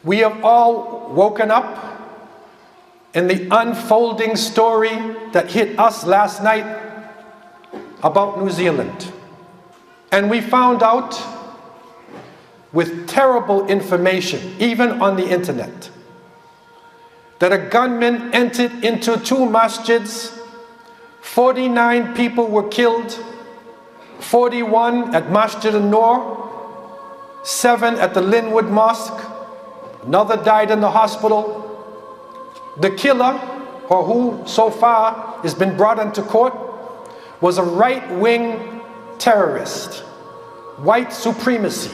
We have all woken up in the unfolding story that hit us last night about New Zealand. And we found out with terrible information, even on the internet, that a gunman entered into 2 masjids, 49 people were killed, 41 at Masjid al-Noor, 7 at the Linwood Mosque, another died in the hospital. The killer, or who so far has been brought into court, was a right-wing terrorist, white supremacy,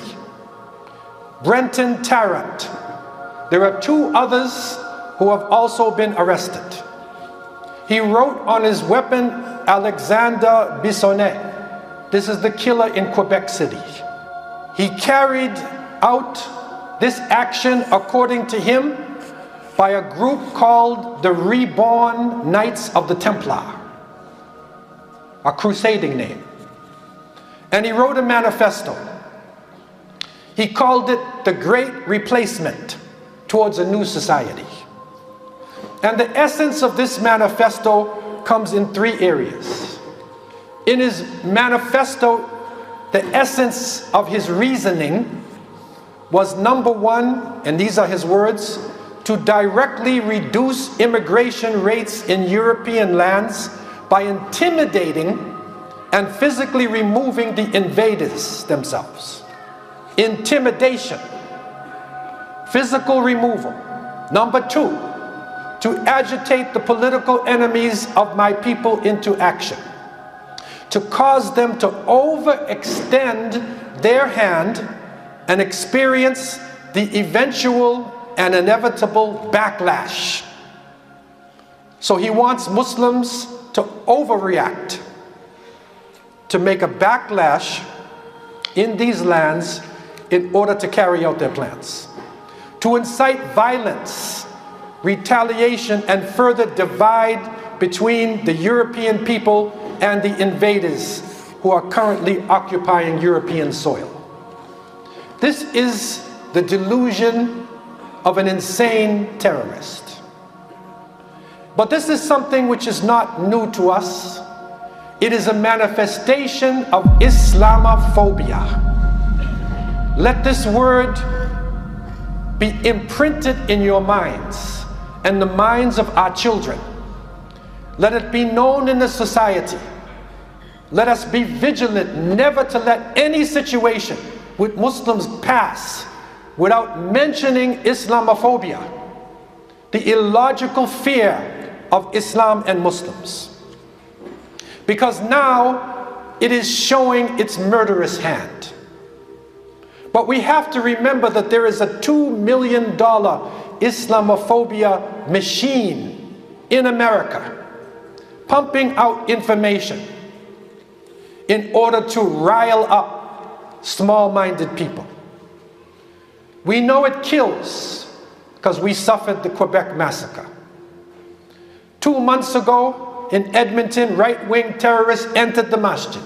Brenton Tarrant. There are 2 others who have also been arrested. He wrote on his weapon, Alexander Bissonnet. This is the killer in Quebec City. He carried out this action, according to him, by a group called the Reborn Knights of the Templar, a crusading name. And he wrote a manifesto. He called it the Great Replacement towards a New Society. And the essence of this manifesto comes in 3 areas. In his manifesto, the essence of his reasoning was, number 1, and these are his words, to directly reduce immigration rates in European lands by intimidating and physically removing the invaders themselves. Intimidation, physical removal. Number 2, to agitate the political enemies of my people into action, to cause them to overextend their hand and experience the eventual and inevitable backlash. So he wants Muslims to overreact, to make a backlash in these lands in order to carry out their plans, to incite violence, retaliation, and further divide between the European people and the invaders who are currently occupying European soil. This is the delusion of an insane terrorist. But this is something which is not new to us. It is a manifestation of Islamophobia. Let this word be imprinted in your minds and the minds of our children. Let it be known in the society. Let us be vigilant never to let any situation with Muslims pass without mentioning Islamophobia, the illogical fear of Islam and Muslims. Because now it is showing its murderous hand. But we have to remember that there is a $2 million Islamophobia machine in America, pumping out information in order to rile up small-minded people. We know it kills because we suffered the Quebec massacre. 2 months ago in Edmonton, right-wing terrorists entered the masjid.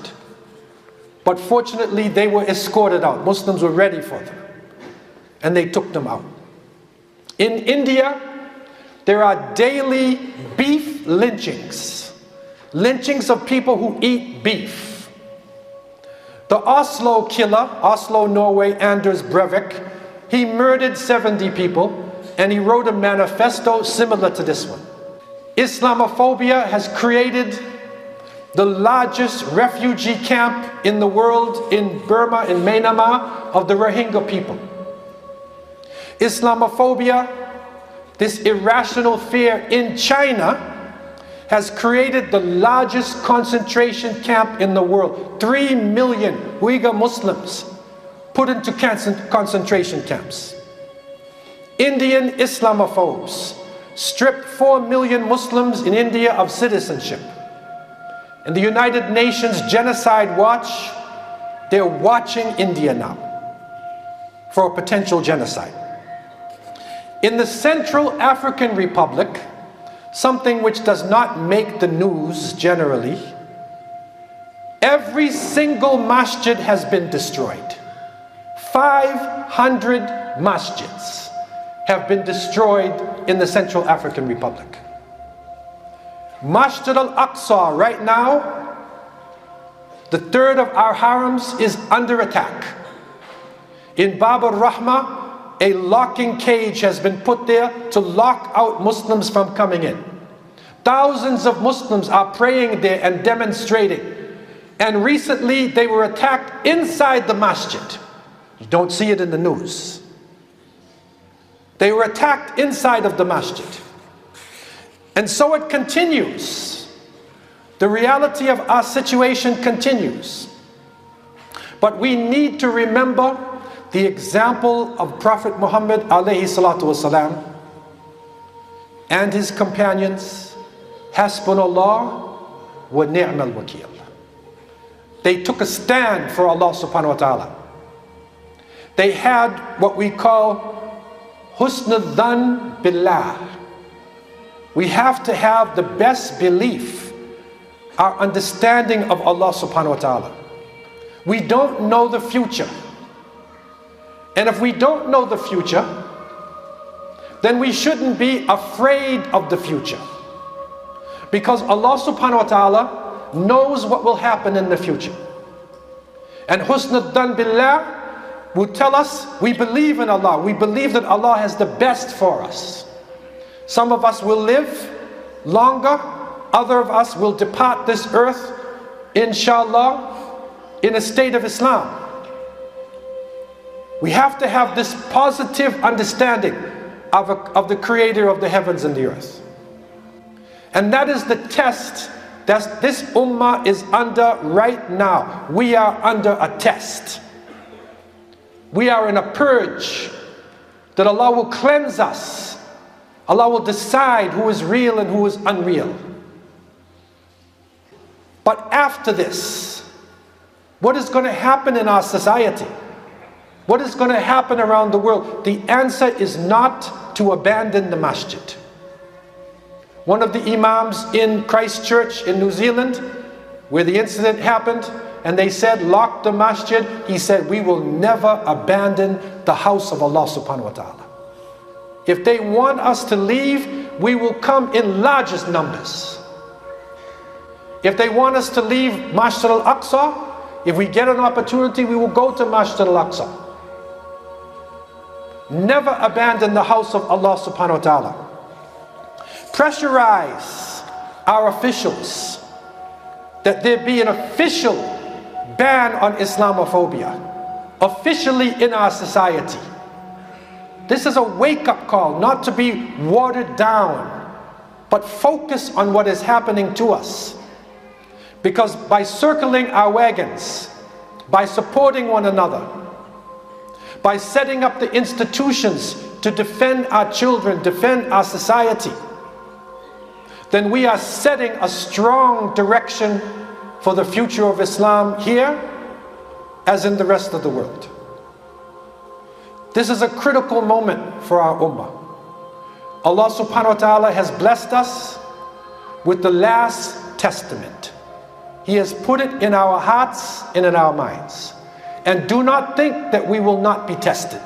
But fortunately, they were escorted out. Muslims were ready for them. And they took them out. In India, there are daily beef lynchings. Lynchings of people who eat beef. The Oslo killer, Oslo, Norway, Anders Breivik, he murdered 70 people, and he wrote a manifesto similar to this one. Islamophobia has created the largest refugee camp in the world in Burma, in Myanmar, of the Rohingya people. Islamophobia, this irrational fear in China, has created the largest concentration camp in the world. 3 million Uyghur Muslims put into concentration camps. Indian Islamophobes stripped 4 million Muslims in India of citizenship. And the United Nations Genocide Watch, they're watching India now for a potential genocide. In the Central African Republic, something which does not make the news generally, every single masjid has been destroyed. 500 masjids have been destroyed in the Central African Republic. Masjid al-Aqsa right now, the third of our harams, is under attack. In Bab al-Rahmah, a locking cage has been put there to lock out Muslims from coming in. Thousands of Muslims are praying there and demonstrating. And recently they were attacked inside the masjid. You don't see it in the news. They were attacked inside of the masjid. And so it continues. The reality of our situation continues. But we need to remember the example of Prophet Muhammad alayhi salatu wasalam and his companions. Hasbunallah wa ni'mal wakil. They took a stand for Allah subhanahu wa ta'ala. They had what we call husn al-dhan billah. We have to have the best belief, our understanding of Allah subhanahu wa ta'ala. We don't know the future. And if we don't know the future, then we shouldn't be afraid of the future. Because Allah subhanahu wa ta'ala knows what will happen in the future. And husn al-dhan billah will tell us we believe in Allah. We believe that Allah has the best for us. Some of us will live longer. Other of us will depart this earth, inshallah, in a state of Islam. We have to have this positive understanding of the Creator of the heavens and the earth. And that is the test that this ummah is under right now. We are under a test. We are in a purge that Allah will cleanse us. Allah will decide who is real and who is unreal. But after this, what is going to happen in our society? What is going to happen around the world? The answer is not to abandon the masjid. One of the imams in Christchurch in New Zealand, where the incident happened, and they said, lock the masjid, he said, we will never abandon the house of Allah subhanahu wa ta'ala. If they want us to leave, we will come in largest numbers. If they want us to leave Masjid al-Aqsa, if we get an opportunity, we will go to Masjid al-Aqsa. Never abandon the house of Allah subhanahu wa ta'ala. Pressurize our officials that there be an official ban on Islamophobia officially in our society. This is a wake-up call, not to be watered down, but focus on what is happening to us. Because by circling our wagons, by supporting one another, by setting up the institutions to defend our children, defend our society, then we are setting a strong direction for the future of Islam here as in the rest of the world. This is a critical moment for our ummah. Allah subhanahu wa ta'ala has blessed us with the last testament. He has put it in our hearts and in our minds. And do not think that we will not be tested.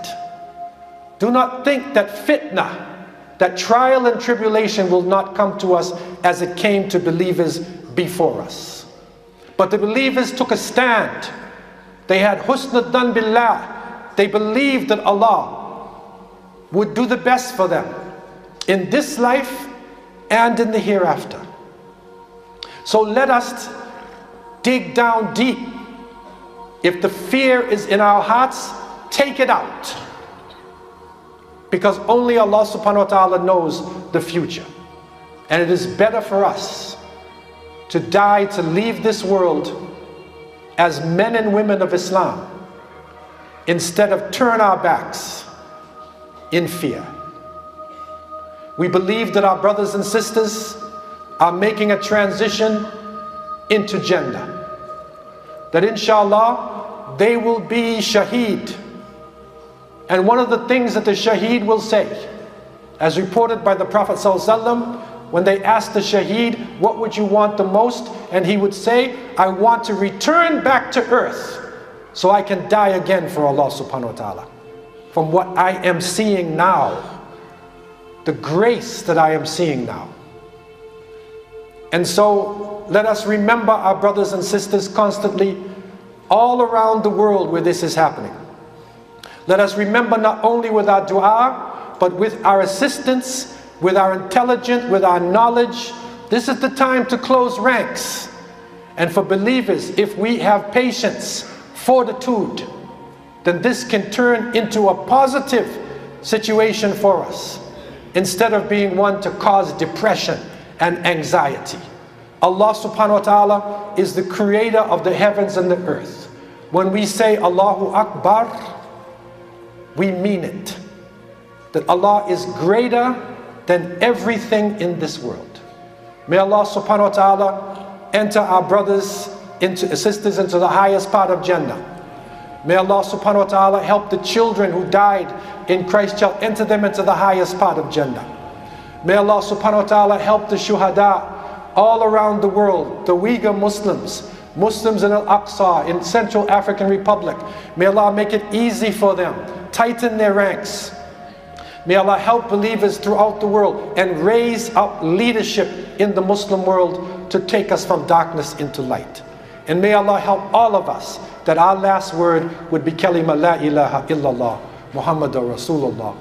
Do not think that fitna, that trial and tribulation will not come to us as it came to believers before us. But the believers took a stand. They had husn al-dhan billah. They believed that Allah would do the best for them in this life and in the hereafter. So let us dig down deep. If the fear is in our hearts, take it out. Because only Allah subhanahu wa ta'ala knows the future. And it is better for us to die, to leave this world as men and women of Islam, instead of turn our backs in fear. We believe that our brothers and sisters are making a transition into Jannah. That inshallah, they will be shaheed. And one of the things that the shaheed will say, as reported by the Prophet ﷺ, when they asked the shaheed, what would you want the most? And he would say, I want to return back to earth so I can die again for Allah subhanahu wa ta'ala. From what I am seeing now, the grace that I am seeing now. And so let us remember our brothers and sisters constantly all around the world where this is happening. Let us remember not only with our dua, but with our assistance, with our intelligence, with our knowledge. This is the time to close ranks. And for believers, if we have patience, fortitude, then this can turn into a positive situation for us, instead of being one to cause depression and anxiety. Allah subhanahu wa ta'ala is the creator of the heavens and the earth. When we say Allahu Akbar, we mean it. That Allah is greater than everything in this world. May Allah subhanahu wa ta'ala enter our brothers, sisters into the highest part of Jannah. May Allah subhanahu wa ta'ala help the children who died in Christchurch, enter them into the highest part of Jannah. May Allah subhanahu wa ta'ala help the shuhada all around the world, the Uyghur Muslims, Muslims in Al-Aqsa, in Central African Republic. May Allah make it easy for them, tighten their ranks. May Allah help believers throughout the world and raise up leadership in the Muslim world to take us from darkness into light. And may Allah help all of us that our last word would be kalima la ilaha illallah Muhammadur Rasulullah